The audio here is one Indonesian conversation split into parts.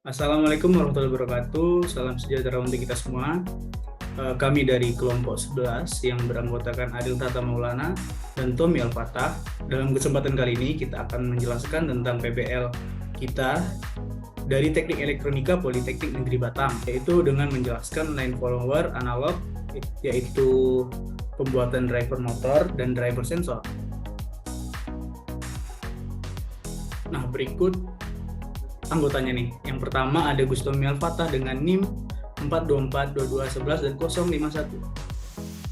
Assalamualaikum warahmatullahi wabarakatuh. Salam sejahtera untuk kita semua. Kami dari kelompok 11 yang beranggotakan Adil Tata Maulana dan Tommy Al-Fatah. Dalam kesempatan kali ini kita akan menjelaskan tentang PBL kita dari Teknik Elektronika Politeknik Negeri Batam, yaitu dengan menjelaskan line follower analog, yaitu pembuatan driver motor dan driver sensor. Nah, berikut anggotanya nih. Yang pertama ada Tommy Al-Fatah dengan NIM 4242211 dan 051.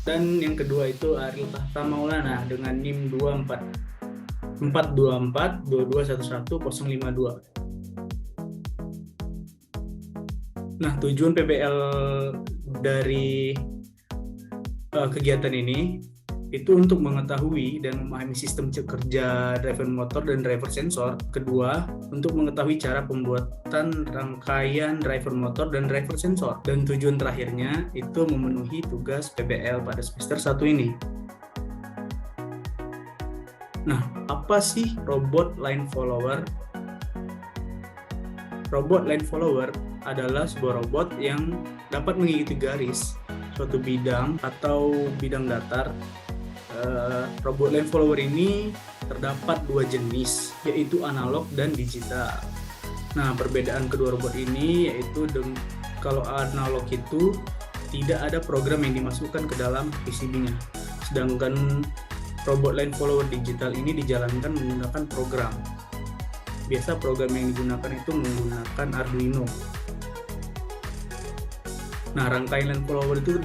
Dan yang kedua itu Adil Tata Maulana dengan NIM 4242211 Nah, tujuan PBL dari kegiatan ini itu untuk mengetahui dan memahami sistem kerja driver motor dan driver sensor. Kedua, untuk mengetahui cara pembuatan rangkaian driver motor dan driver sensor. Dan tujuan terakhirnya itu memenuhi tugas PBL pada semester 1 ini. Nah, apa sih robot line follower? Robot line follower adalah sebuah robot yang dapat mengikuti garis suatu bidang atau bidang datar. Robot line follower ini terdapat dua jenis, yaitu analog dan digital. Nah, perbedaan kedua robot ini yaitu kalau analog itu tidak ada program yang dimasukkan ke dalam PCB-nya, sedangkan robot line follower digital ini dijalankan menggunakan program. Biasa program yang digunakan itu menggunakan Arduino. Nah, rangkaian line follower itu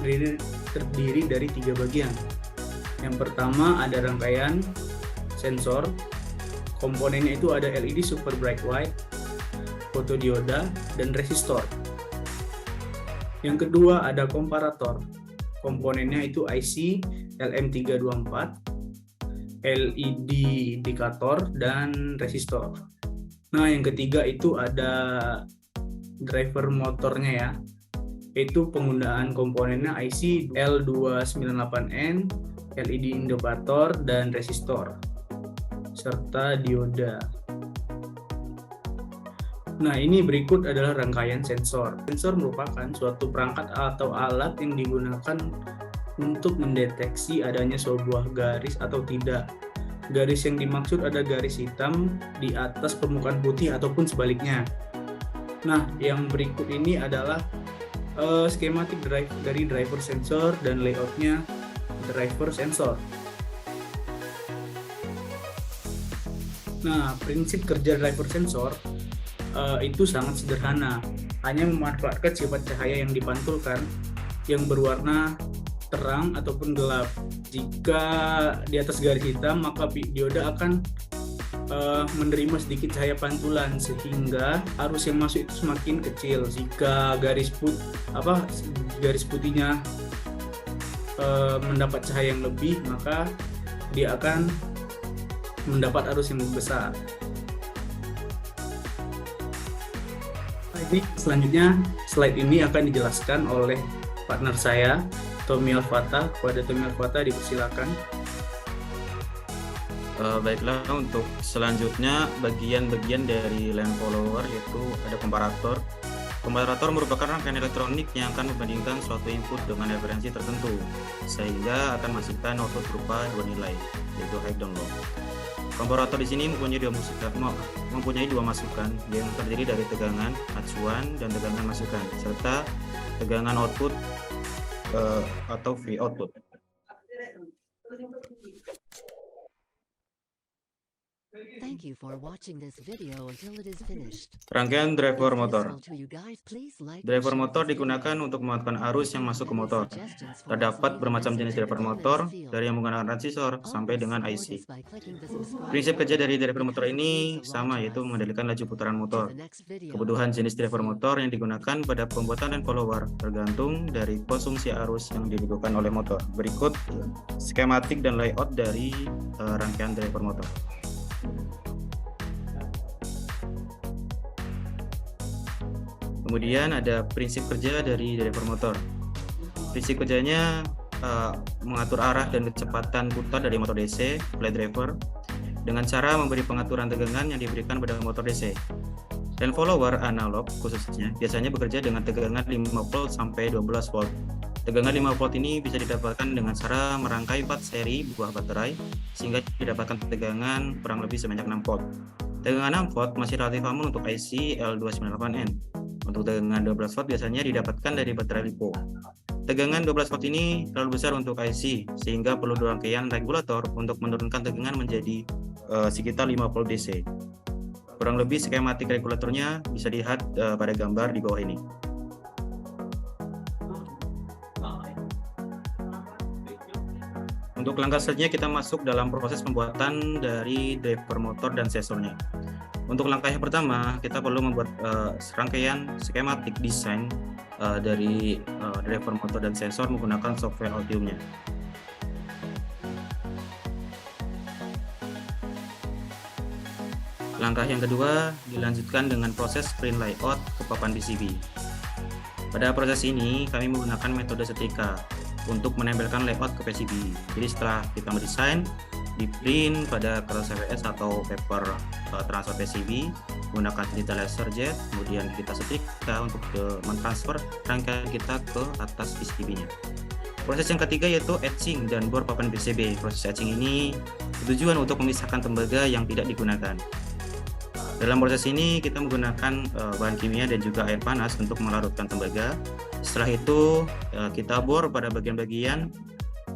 terdiri dari 3 bagian. Yang pertama ada rangkaian sensor. Komponennya itu ada LED super bright white, fotodioda, dan resistor. Yang kedua ada komparator. Komponennya itu IC LM324, LED indikator, dan resistor. Nah, yang ketiga itu ada driver motornya ya, yaitu penggunaan komponennya IC L298N, LED indikator, dan resistor, serta dioda. Nah, ini berikut adalah rangkaian sensor. Sensor merupakan suatu perangkat atau alat yang digunakan untuk mendeteksi adanya sebuah garis atau tidak. Garis yang dimaksud ada garis hitam di atas permukaan putih ataupun sebaliknya. Nah, yang berikut ini adalah skematik dari driver sensor dan layoutnya driver sensor. Nah, prinsip kerja driver sensor itu sangat sederhana, hanya memanfaatkan sifat cahaya yang dipantulkan yang berwarna terang ataupun gelap. Jika di atas garis hitam, maka dioda akan menerima sedikit cahaya pantulan sehingga arus yang masuk itu semakin kecil. Jika garis putihnya mendapat cahaya yang lebih, maka dia akan mendapat arus yang besar. Selanjutnya, slide ini akan dijelaskan oleh partner saya, Tommy Al-Fatah. Kepada Tommy Al-Fatah dipersilakan. Baiklah, untuk selanjutnya bagian-bagian dari line follower yaitu ada komparator. Komparator merupakan rangkaian elektronik yang akan membandingkan suatu input dengan referensi tertentu, sehingga akan menghasilkan output berupa dua nilai, yaitu high dan low. Komparator di sini mempunyai dua masukan yang terdiri dari tegangan acuan dan tegangan masukan, serta tegangan output atau V output. Thank you for watching this video until it is finished. Rangkaian driver motor. Driver Driver motor digunakan untuk memantulkan arus yang masuk ke motor. Terdapat bermacam jenis driver motor, dari yang menggunakan transistor sampai dengan IC. Prinsip kerja dari driver motor ini sama, yaitu mengendalikan laju putaran motor. Kebutuhan jenis driver motor yang digunakan pada pembuatan line follower tergantung dari konsumsi arus yang dibutuhkan oleh motor. Berikut skematik dan layout dari rangkaian driver motor. Kemudian ada prinsip kerja dari driver motor. Prinsip kerjanya mengatur arah dan kecepatan putar dari motor DC, flat driver, dengan cara memberi pengaturan tegangan yang diberikan pada motor DC. Line follower analog khususnya biasanya bekerja dengan tegangan 5 volt sampai 12 volt. Tegangan 5 volt ini bisa didapatkan dengan cara merangkai 4 seri buah baterai sehingga didapatkan tegangan kurang lebih sebanyak 6 volt. Tegangan 6 volt masih relatif aman untuk IC L298N. Untuk tegangan 12 volt biasanya didapatkan dari baterai LiPo. Tegangan 12 volt ini terlalu besar untuk IC sehingga perlu rangkaian regulator untuk menurunkan tegangan menjadi sekitar 5 volt DC. Kurang lebih skematik regulatornya bisa dilihat pada gambar di bawah ini. Untuk langkah selanjutnya kita masuk dalam proses pembuatan dari driver motor dan sensornya. Untuk langkah yang pertama kita perlu membuat serangkaian skematik desain dari driver motor dan sensor menggunakan software Altium-nya. Langkah yang kedua dilanjutkan dengan proses print layout ke papan PCB. Pada proses ini kami menggunakan metode setrika untuk menempelkan layout ke PCB. Jadi setelah kita mendesain, di print pada kertas CVS atau paper transfer PCB menggunakan digital laser jet, kemudian kita setrika untuk mentransfer rangkaian kita ke atas PCB-nya. Proses yang ketiga yaitu etching dan bor papan PCB. Proses etching ini bertujuan untuk memisahkan tembaga yang tidak digunakan. Dalam proses ini kita menggunakan bahan kimia dan juga air panas untuk melarutkan tembaga. Setelah itu kita bor pada bagian-bagian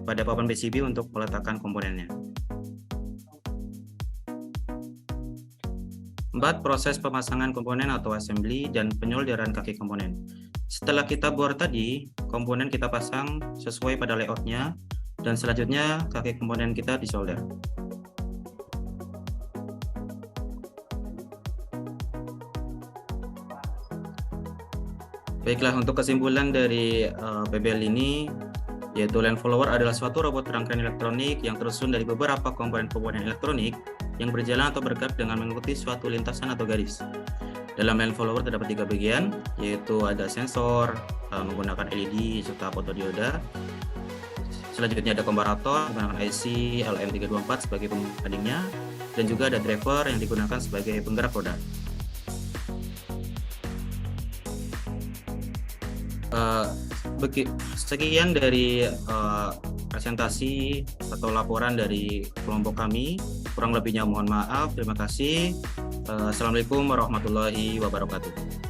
pada papan PCB untuk meletakkan komponennya. 4. Proses pemasangan komponen atau assembly dan penyolderan kaki komponen. Setelah kita bor tadi, komponen kita pasang sesuai pada layoutnya dan selanjutnya kaki komponen kita disolder. Baiklah, untuk kesimpulan dari PBL ini, yaitu line follower adalah suatu robot rangkaian elektronik yang tersusun dari beberapa komponen-komponen elektronik yang berjalan atau bergerak dengan mengikuti suatu lintasan atau garis. Dalam line follower terdapat 3 bagian, yaitu ada sensor menggunakan LED serta fotodioda. Selanjutnya ada komparator menggunakan IC LM324 sebagai pembandingnya, dan juga ada driver yang digunakan sebagai penggerak roda. Sekian dari presentasi atau laporan dari kelompok kami. Kurang lebihnya mohon maaf. Terima kasih. Assalamualaikum warahmatullahi wabarakatuh.